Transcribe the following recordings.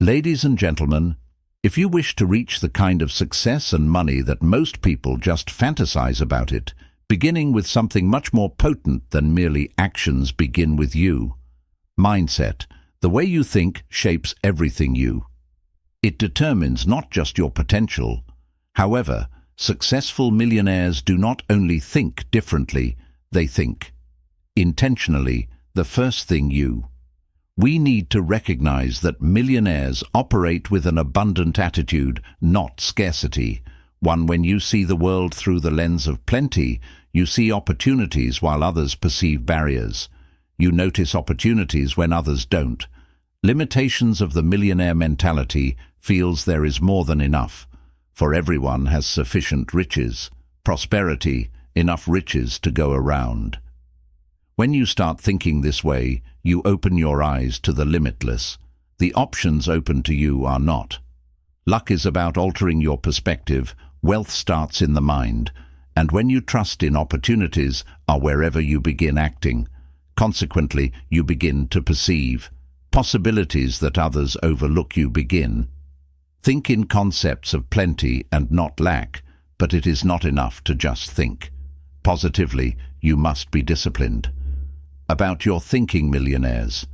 Ladies and gentlemen, if you wish to reach the kind of success and money that most people just fantasize about it, beginning with something much more potent than merely actions begin with you. Mindset, the way you think, shapes everything you. It determines not just your potential. However, successful millionaires do not only think differently, they think intentionally, the first thing you. We need to recognize that millionaires operate with an abundant attitude, not scarcity. One when you see the world through the lens of plenty, you see opportunities while others perceive barriers. You notice opportunities when others don't. Limitations of the millionaire mentality feels there is more than enough, for everyone has sufficient riches, prosperity, enough riches to go around. When you start thinking this way, you open your eyes to the limitless. The options open to you are not. Luck is about altering your perspective, wealth starts in the mind, and when you trust in opportunities are wherever you begin acting. Consequently, you begin to perceive possibilities that others overlook. You begin. Think in concepts of plenty and not lack, but it is not enough to just think. Positively, you must be disciplined. About your thinking, millionaires.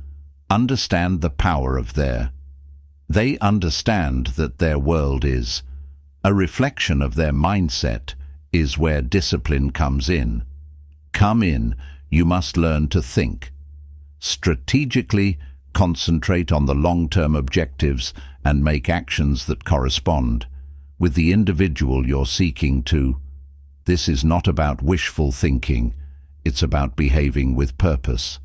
Understand the power of They understand that their world is a reflection of their mindset, is where discipline comes in. You must learn to think. Strategically, concentrate on the long-term objectives and make actions that correspond with the individual you're seeking to. This is not about wishful thinking. It's about behaving with purpose.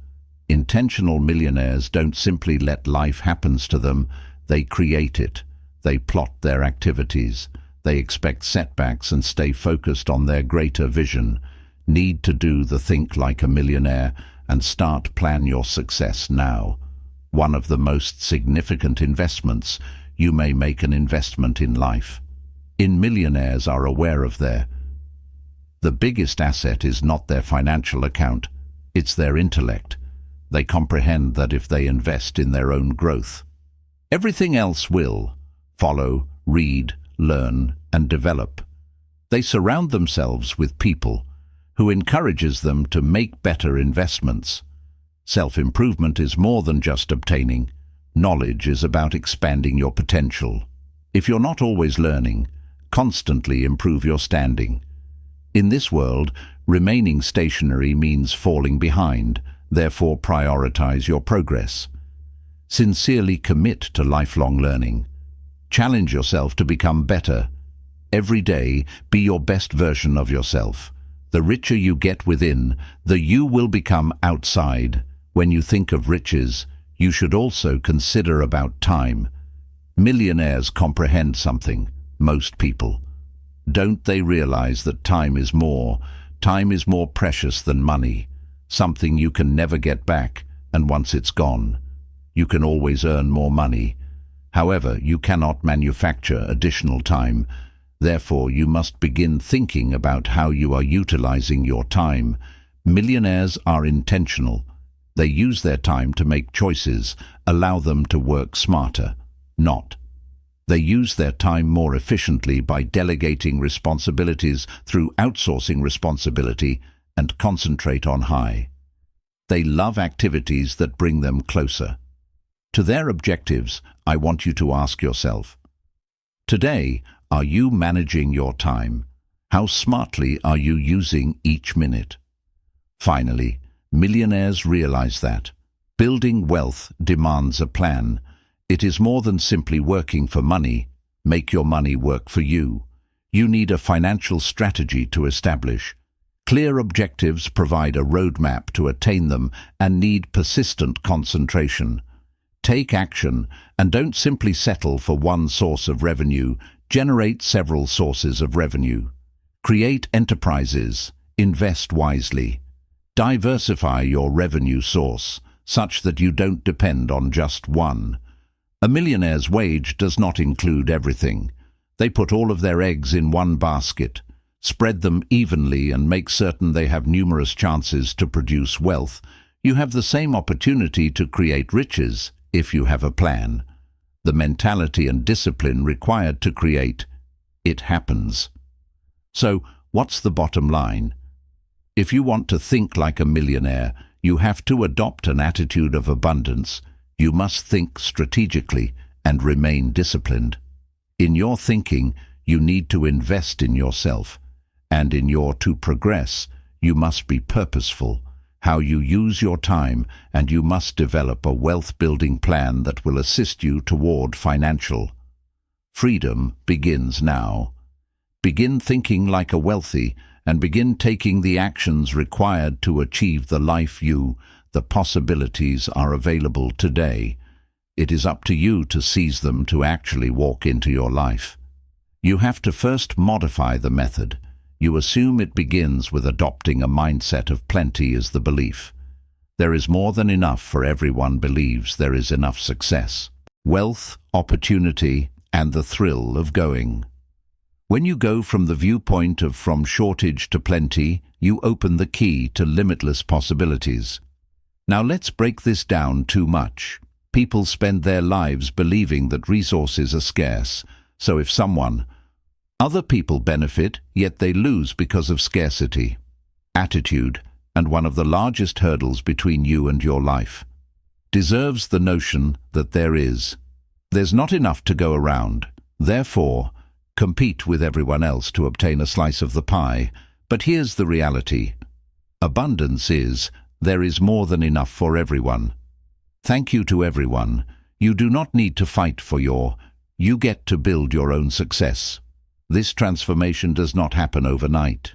Intentional millionaires don't simply let life happen to them, they create it. They plot their activities. They expect setbacks and stay focused on their greater vision. Need to do the think like a millionaire and start plan your success now. One of the most significant investments, you may make an investment in life. Millionaires are aware of the biggest asset is not their financial account, it's their intellect. They comprehend that if they invest in their own growth, everything else will follow, read, learn, and develop. They surround themselves with people who encourages them to make better investments. Self-improvement is more than just obtaining. Knowledge is about expanding your potential. If you're not always learning, constantly improve your standing. In this world, remaining stationary means falling behind, therefore prioritize your progress. Sincerely commit to lifelong learning. Challenge yourself to become better. Every day, be your best version of yourself. The richer you get within, the you will become outside. When you think of riches, you should also consider about time. Millionaires comprehend something, most people. Don't they realize that time is more precious than money, something you can never get back, and once it's gone, you can always earn more money. However, you cannot manufacture additional time. Therefore, you must begin thinking about how you are utilizing your time. Millionaires are intentional. They use their time to make choices, allow them to work smarter, not. They use their time more efficiently by delegating responsibilities through outsourcing responsibility and concentrate on high. They love activities that bring them closer to their objectives. I want you to ask yourself, today, are you managing your time? How smartly are you using each minute? Finally, millionaires realize that building wealth demands a plan. It is more than simply working for money. Make your money work for you. You need a financial strategy to establish. Clear objectives provide a roadmap to attain them and need persistent concentration. Take action and don't simply settle for one source of revenue. Generate several sources of revenue. Create enterprises. Invest wisely. Diversify your revenue source such that you don't depend on just one. A millionaire's wage does not include everything. They put all of their eggs in one basket, spread them evenly and make certain they have numerous chances to produce wealth. You have the same opportunity to create riches if you have a plan. the mentality and discipline required to create, it happens. So, what's the bottom line? If you want to think like a millionaire, you have to adopt an attitude of abundance. You must think strategically and remain disciplined. In your thinking, you need to invest in yourself, and in your to progress, you must be purposeful, how you use your time, and you must develop a wealth-building plan that will assist you toward financial freedom. Begins now. Begin thinking like a wealthy, and begin taking the actions required to achieve the life the possibilities are available today. It is up to you to seize them, to actually walk into your life. You have to first modify the method. You assume it begins with adopting a mindset of plenty is the belief. There is more than enough for everyone believes there is enough success, wealth, opportunity, and the thrill of going. When you go from the viewpoint of from shortage to plenty, you open the key to limitless possibilities. Now let's break this down too much. People spend their lives believing that resources are scarce, so if other people benefit, yet they lose because of scarcity. Attitude, and one of the largest hurdles between you and your life, deserves the notion that there's not enough to go around. Therefore, compete with everyone else to obtain a slice of the pie. But here's the reality. Abundance is, there is more than enough for everyone. Thank you to everyone. You do not need to fight for you get to build your own success. This transformation does not happen overnight.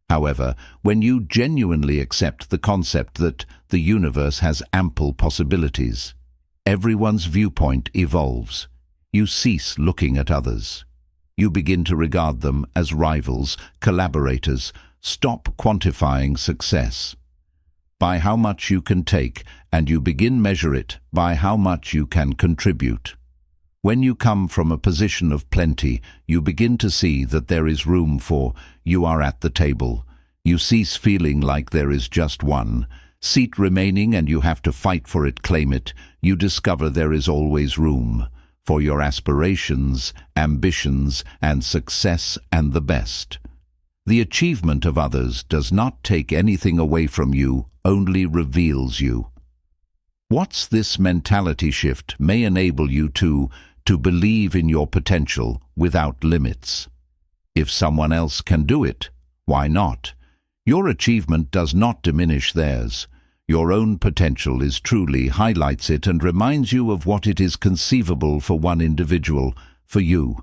However, when you genuinely accept the concept that the universe has ample possibilities, everyone's viewpoint evolves. You cease looking at others. You begin to regard them as rivals, collaborators. Stop quantifying success by how much you can take, and you begin measure it by how much you can contribute. When you come from a position of plenty, you begin to see that there is room for you are at the table. You cease feeling like there is just one seat remaining and you have to fight for it, claim it. You discover there is always room for your aspirations, ambitions, and success, and the best. The achievement of others does not take anything away from you, only reveals you. What's this mentality shift may enable you to believe in your potential without limits. If someone else can do it, why not? Your achievement does not diminish theirs. Your own potential truly highlights it and reminds you of what it is conceivable for one individual, for you.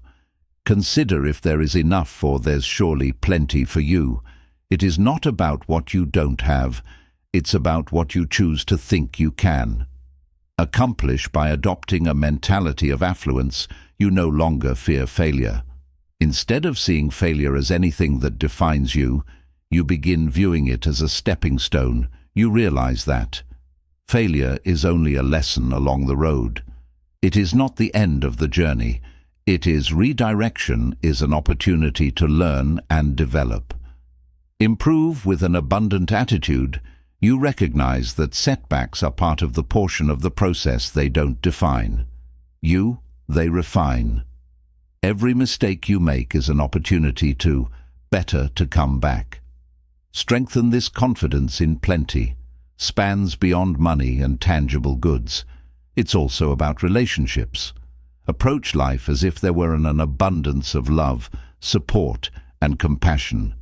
Consider if there is enough, for there's surely plenty for you. It is not about what you don't have, it's about what you choose to think you can accomplish. By adopting a mentality of affluence, you no longer fear failure. Instead of seeing failure as anything that defines you, you begin viewing it as a stepping stone. You realize that failure is only a lesson along the road. It is not the end of the journey. It is redirection, is an opportunity to learn and develop. Improve with an abundant attitude. You recognize that setbacks are part of the portion of the process. They don't define you, they refine. Every mistake you make is an opportunity to come back. Strengthen this confidence in plenty. Spans beyond money and tangible goods. It's also about relationships. Approach life as if there were an abundance of love, support, and compassion.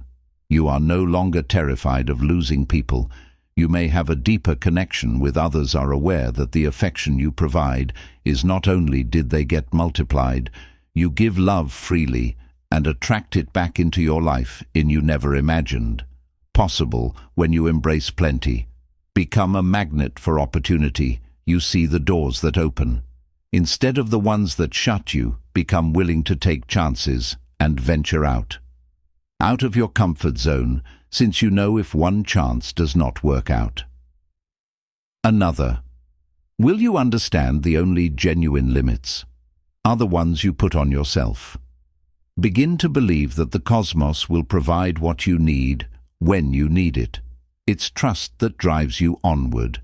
You are no longer terrified of losing people. You may have a deeper connection with others, are aware that the affection you provide is not only did they get multiplied, you give love freely and attract it back into your life in you never imagined. Possible when you embrace plenty. Become a magnet for opportunity. You see the doors that open. Instead of the ones that shut you, become willing to take chances and venture out of your comfort zone, since you know if one chance does not work out, another. Will you understand the only genuine limits are the ones you put on yourself? Begin to believe that the cosmos will provide what you need when you need it. It's trust that drives you onward,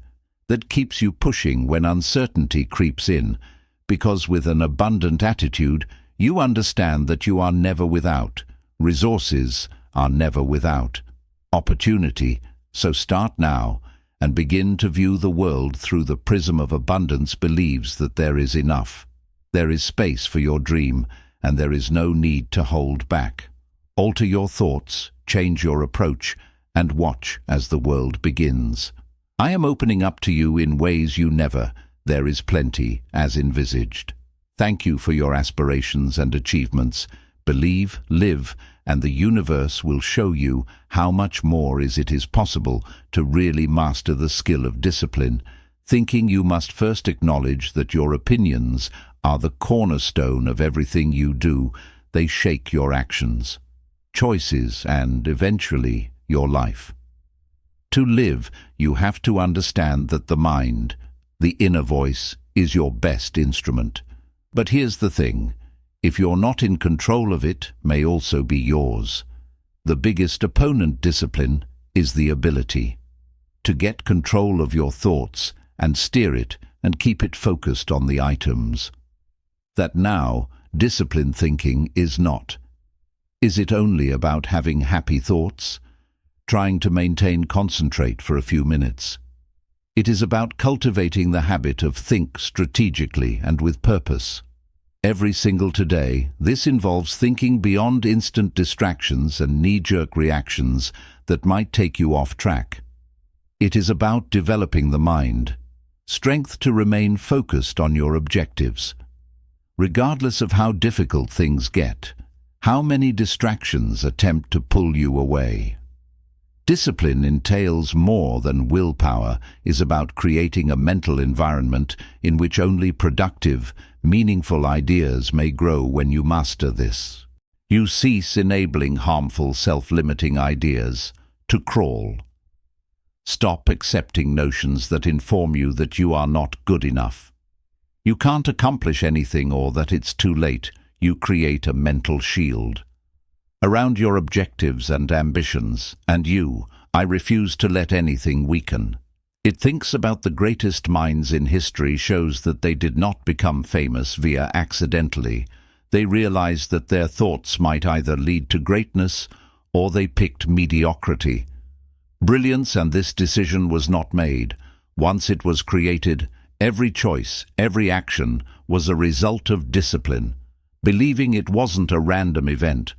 that keeps you pushing when uncertainty creeps in. because with an abundant attitude, you understand that you are never without. Resources are never without. Opportunity. So start now and begin to view the world through the prism of abundance. Believes that there is enough. There is space for your dream, and there is no need to hold back. Alter your thoughts, change your approach, and watch as the world begins. I am opening up to you in ways you never. There is plenty, as envisaged. Thank you for your aspirations and achievements. Believe, live, and the universe will show you how much more it is possible to really master the skill of discipline. Thinking, you must first acknowledge that your opinions are the cornerstone of everything you do. They shape your actions, choices, and eventually your life. To live, you have to understand that the mind, the inner voice, is your best instrument. But here's the thing. If you're not in control of it, may also be yours. The biggest opponent discipline is the ability to get control of your thoughts and steer it and keep it focused on the items that now disciplined thinking is not. Is it only about having happy thoughts? Trying to maintain concentrate for a few minutes? It is about cultivating the habit of think strategically and with purpose. Every single today, this involves thinking beyond instant distractions and knee-jerk reactions that might take you off track. It is about developing the mind, strength to remain focused on your objectives. Regardless of how difficult things get, how many distractions attempt to pull you away. Discipline entails more than willpower. Is about creating a mental environment in which only productive, meaningful ideas may grow. When you master this, you cease enabling harmful, self-limiting ideas to crawl. Stop accepting notions that inform you that you are not good enough, you can't accomplish anything, or that it's too late. You create a mental shield around your objectives and ambitions, and I refuse to let anything weaken. It thinks about the greatest minds in history, shows that they did not become famous via accidentally. They realized that their thoughts might either lead to greatness or they picked mediocrity. Brilliance, and this decision was not made. Once it was created, every choice, every action was a result of discipline, believing it wasn't a random event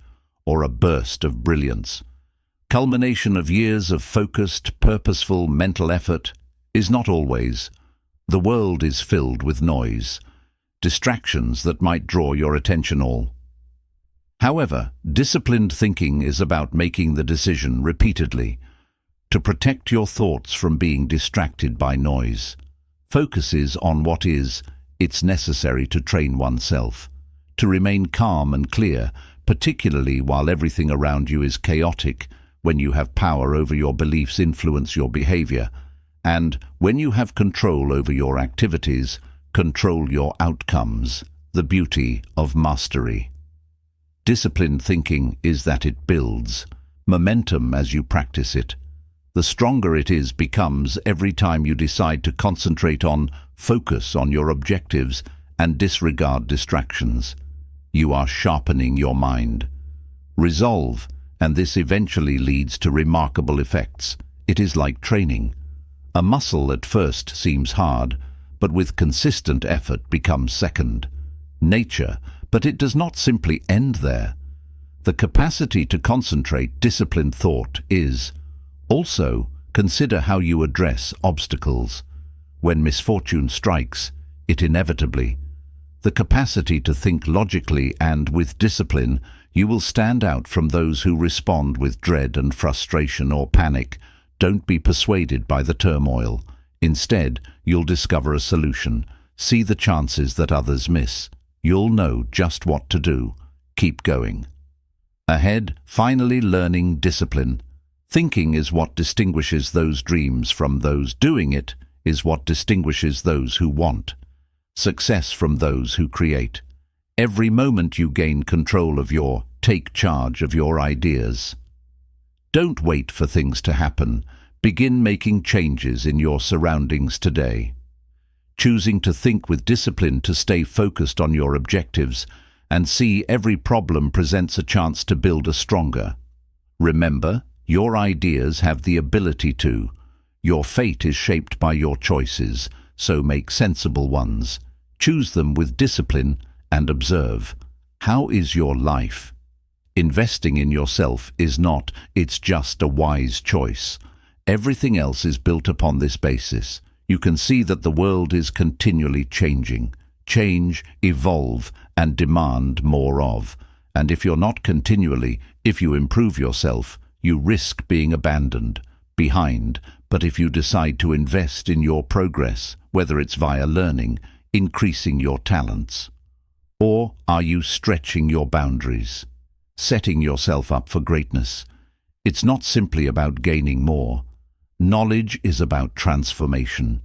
or a burst of brilliance. Culmination of years of focused, purposeful mental effort is not always. The world is filled with noise, distractions that might draw your attention all. However, disciplined thinking is about making the decision repeatedly to protect your thoughts from being distracted by noise. Focuses on what is. It's necessary to train oneself to remain calm and clear, particularly while everything around you is chaotic. When you have power over your beliefs, influence your behavior, and when you have control over your activities, control your outcomes. The beauty of mastery. Disciplined thinking is that it builds momentum as you practice it. The stronger it becomes every time you decide to concentrate on, focus on your objectives, and disregard distractions. You are sharpening your mind. Resolve, and this eventually leads to remarkable effects. It is like training. A muscle at first seems hard, but with consistent effort becomes second nature. But it does not simply end there. The capacity to concentrate disciplined thought is. Also, consider how you address obstacles. When misfortune strikes, it inevitably. The capacity to think logically and with discipline, you will stand out from those who respond with dread and frustration or panic. Don't be persuaded by the turmoil. Instead, you'll discover a solution. See the chances that others miss. You'll know just what to do. Keep going. Ahead, finally learning discipline. Thinking is what distinguishes those dreams from those. Doing it is what distinguishes those who want. Success from those who create. Every moment you gain control of take charge of your ideas. Don't wait for things to happen. Begin making changes in your surroundings today. choosing to think with discipline to stay focused on your objectives and see every problem presents a chance to build a stronger. Remember, your ideas have the ability to. Your fate is shaped by your choices, so make sensible ones. Choose them with discipline and observe. How is your life? Investing in yourself is not, it's just a wise choice. Everything else is built upon this basis. You can see that the world is continually changing. Change, evolve, and demand more of. And if you're not continually, if you improve yourself, you risk being abandoned, behind. But if you decide to invest in your progress, whether it's via learning, increasing your talents, or are you stretching your boundaries, setting yourself up for greatness? It's not simply about gaining more. Knowledge is about transformation.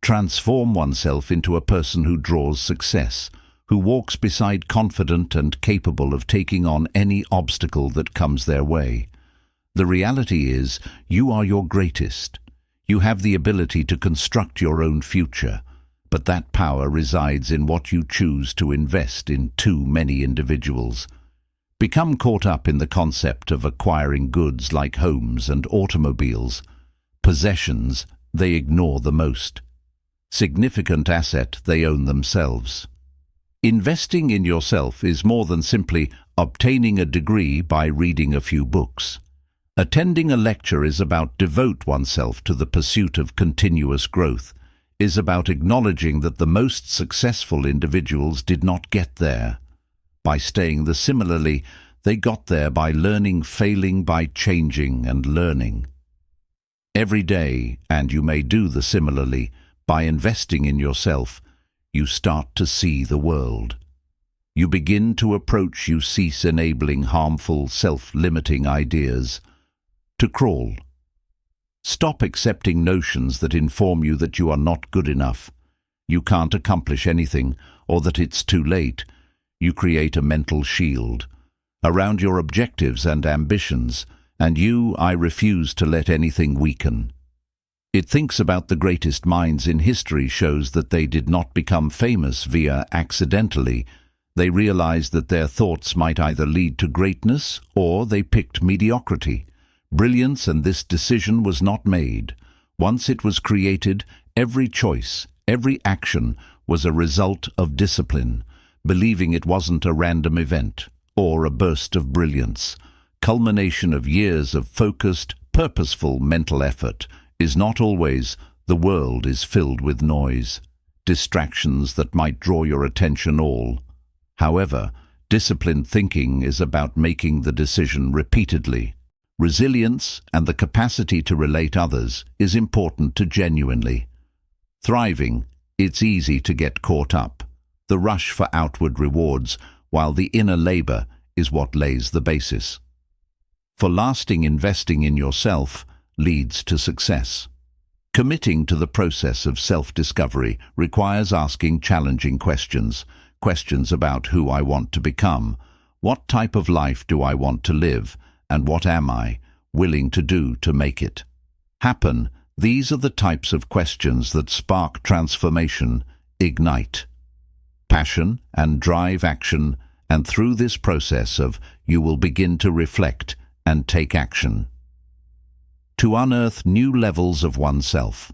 Transform oneself into a person who draws success, who walks beside confident and capable of taking on any obstacle that comes their way. The reality is, you are your greatest. You have the ability to construct your own future, but that power resides in what you choose to invest in. Too many individuals become caught up in the concept of acquiring goods like homes and automobiles, possessions they ignore the most, significant asset they own themselves. Investing in yourself is more than simply obtaining a degree by reading a few books. Attending a lecture is about devote oneself to the pursuit of continuous growth, is about acknowledging that the most successful individuals did not get there by staying the similarly, they got there by learning, failing, by changing and learning. Every day, and you may do the similarly, by investing in yourself, you start to see the world. You begin to approach, you cease enabling harmful, self-limiting ideas to crawl. Stop accepting notions that inform you that you are not good enough, you can't accomplish anything, or that it's too late. You create a mental shield around your objectives and ambitions, and I refuse to let anything weaken. It thinks about the greatest minds in history, shows that they did not become famous via accidentally. They realized that their thoughts might either lead to greatness or they picked mediocrity. Brilliance, and this decision was not made. Once it was created, every choice, every action was a result of discipline, believing it wasn't a random event or a burst of brilliance. Culmination of years of focused, purposeful mental effort is not always. The world is filled with noise, distractions that might draw your attention all. However, disciplined thinking is about making the decision repeatedly. Resilience and the capacity to relate others is important to genuinely thriving. It's easy to get caught up, the rush for outward rewards, while the inner labor is what lays the basis. For lasting, investing in yourself leads to success. Committing to the process of self-discovery requires asking challenging questions, questions about who I want to become, what type of life do I want to live, and what am I willing to do to make it happen. These are the types of questions that spark transformation, ignite passion, and drive action, and through this process you will begin to reflect and take action to unearth new levels of oneself,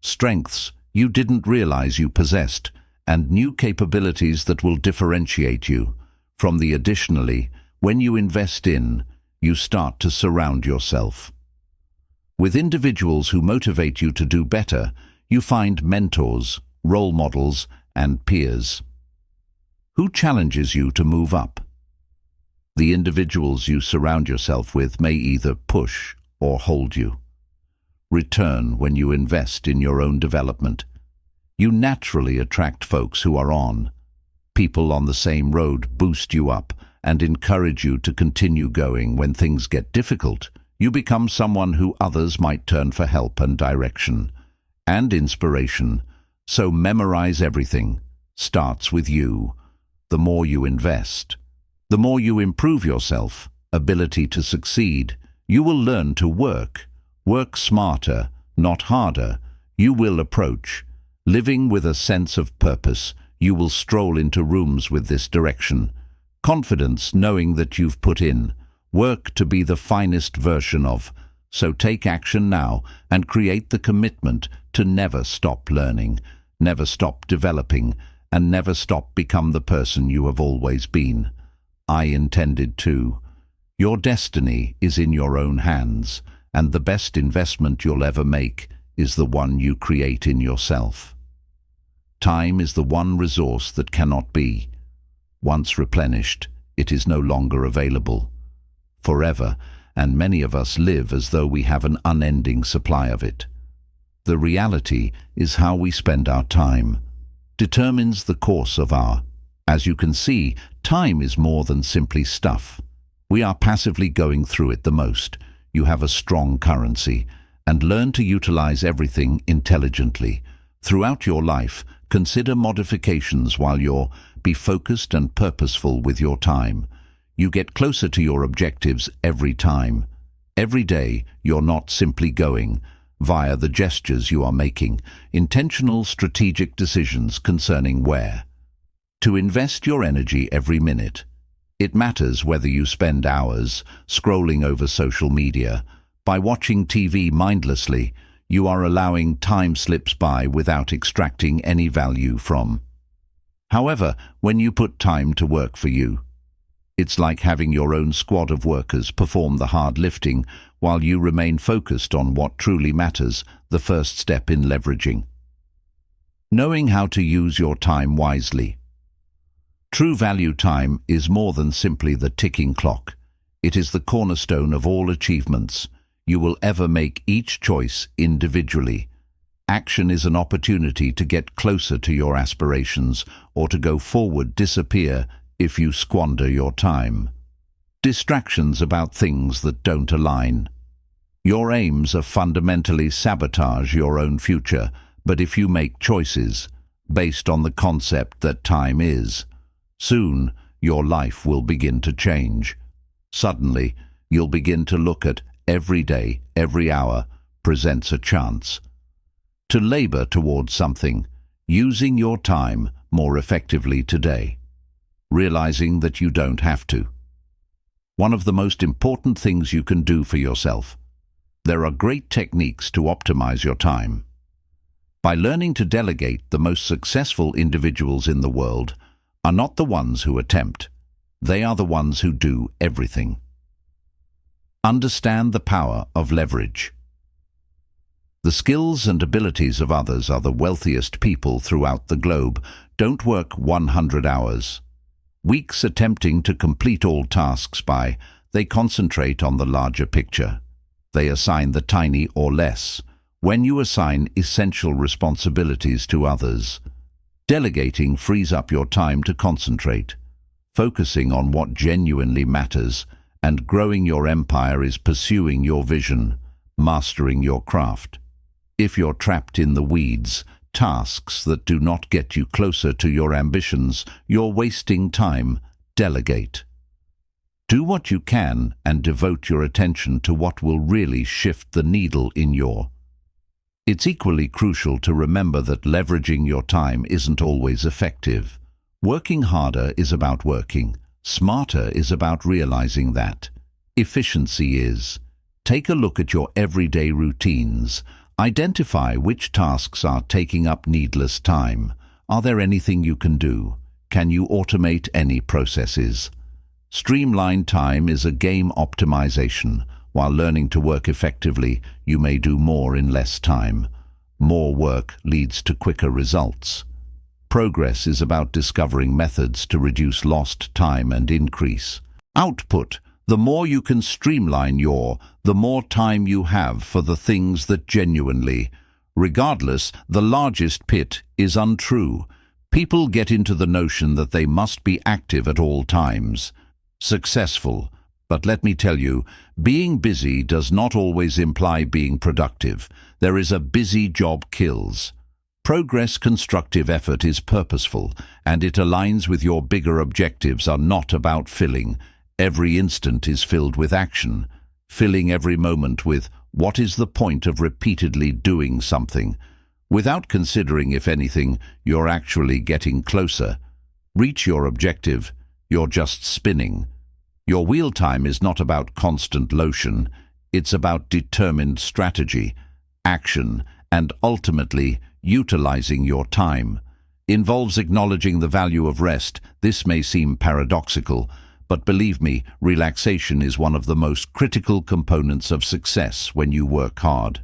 strengths you didn't realize you possessed, and new capabilities that will differentiate you from the. Additionally, when you invest in, you start to surround yourself with individuals who motivate you to do better. You find mentors, role models, and peers who challenges you to move up. The individuals you surround yourself with may either push or hold you. Return when you invest in your own development. You naturally attract folks who are on. People on the same road boost you up and encourage you to continue going. When things get difficult, you become someone who others might turn for help and direction and inspiration. So memorize everything starts with you. The more you invest, the more you improve yourself, ability to succeed. You will learn to work smarter, not harder. You will approach Living with a sense of purpose, you will stroll into rooms with this direction. Confidence knowing that you've put in work to be the finest version of. So take action now and create the commitment to never stop learning, never stop developing, and never stop become the person you have always been. I intended to. Your destiny is in your own hands, and the best investment you'll ever make is the one you create in yourself. Time is the one resource that cannot be. Once replenished, it is no longer available. Forever, and many of us live as though we have an unending supply of it. The reality is how we spend our time determines the course of our. As you can see, time is more than simply stuff. We are passively going through it the most. You have a strong currency, and learn to utilize everything intelligently. Throughout your life, consider modifications while be focused and purposeful with your time. You get closer to your objectives every time. Every day, you're not simply going via the gestures you are making, intentional strategic decisions concerning where to invest your energy every minute. It matters whether you spend hours scrolling over social media. By watching TV mindlessly, you are allowing time slips by without extracting any value from. However, when you put time to work for you, it's like having your own squad of workers perform the hard lifting while you remain focused on what truly matters, the first step in leveraging. Knowing how to use your time wisely. True value time is more than simply the ticking clock. It is the cornerstone of all achievements. You will ever make each choice individually. Action is an opportunity to get closer to your aspirations or to go forward, disappear if you squander your time. Distractions about things that don't align. Your aims are fundamentally sabotage your own future, but if you make choices based on the concept that time is, soon your life will begin to change. Suddenly, you'll begin to look at every day, every hour presents a chance to labor towards something, using your time more effectively today, realizing that you don't have to. One of the most important things you can do for yourself. There are great techniques to optimize your time. By learning to delegate, the most successful individuals in the world are not the ones who attempt. They are the ones who do everything. Understand the power of leverage. The skills and abilities of others are the wealthiest people throughout the globe. Don't work 100 hours. Weeks attempting to complete all tasks they concentrate on the larger picture. They assign the tiny or less. When you assign essential responsibilities to others, delegating frees up your time to concentrate. Focusing on what genuinely matters and growing your empire is pursuing your vision, mastering your craft. If you're trapped in the weeds, tasks that do not get you closer to your ambitions, you're wasting time. Delegate. Do what you can and devote your attention to what will really shift the needle in your. It's equally crucial to remember that leveraging your time isn't always effective. Working harder is about working. Smarter is about realizing that. Efficiency is. Take a look at your everyday routines. Identify which tasks are taking up needless time. Are there anything you can do? Can you automate any processes? Streamlined time is a game optimization. While learning to work effectively, you may do more in less time. More work leads to quicker results. Progress is about discovering methods to reduce lost time and increase output. The more you can streamline the more time you have for the things that genuinely. Regardless, the largest pit is untrue. People get into the notion that they must be active at all times. Successful. But let me tell you, being busy does not always imply being productive. There is a busy job kills. Progress, constructive effort is purposeful, and it aligns with your bigger objectives are not about filling. Every instant is filled with action. Filling every moment with, what is the point of repeatedly doing something? without considering if anything, you're actually getting closer. Reach your objective, you're just spinning. Your wheel time is not about constant lotion, it's about determined strategy, action, and ultimately utilizing your time. Involves acknowledging the value of rest. This may seem paradoxical, but believe me, relaxation is one of the most critical components of success when you work hard.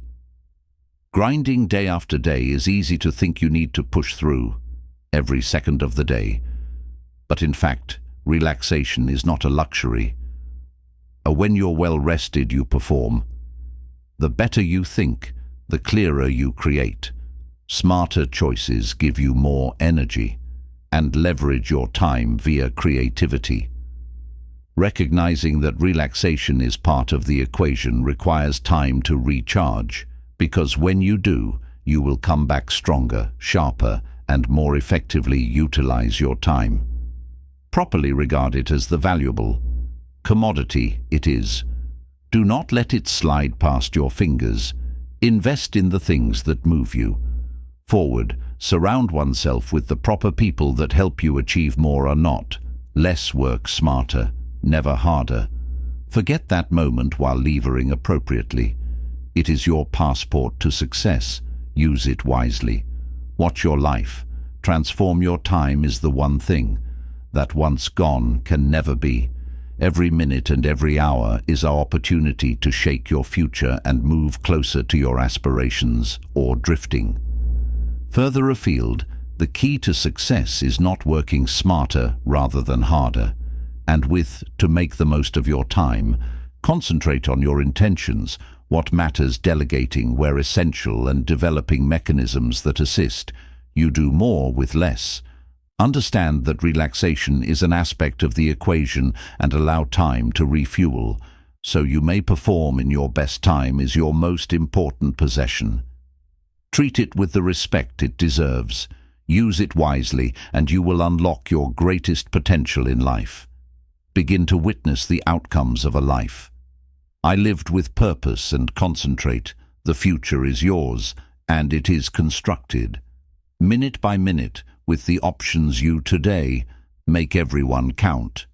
Grinding day after day is easy to think you need to push through every second of the day. But in fact, relaxation is not a luxury. When you're well rested, you perform. The better you think, the clearer you create. Smarter choices give you more energy and leverage your time via creativity. Recognizing that relaxation is part of the equation requires time to recharge, because when you do, you will come back stronger, sharper, and more effectively utilize your time. Properly regard it as the valuable commodity it is. Do not let it slide past your fingers. Invest in the things that move you forward. Surround oneself with the proper people that help you achieve more or not. Less work, smarter, never harder. Forget that moment while levering appropriately. It is your passport to success. Use it wisely. Watch your life. Transform your time is the one thing that once gone can never be. Every minute and every hour is our opportunity to shake your future and move closer to your aspirations or drifting. Further afield, the key to success is not working smarter rather than harder. And to make the most of your time, concentrate on your intentions, what matters, delegating where essential, and developing mechanisms that assist you do more with less. Understand that relaxation is an aspect of the equation and allow time to refuel, so you may perform in your best. Time is your most important possession. Treat it with the respect it deserves. Use it wisely, and you will unlock your greatest potential in life. Begin to witness the outcomes of a life. I lived with purpose and concentrate. The future is yours, and it is constructed. Minute by minute, with the options you today, make everyone count.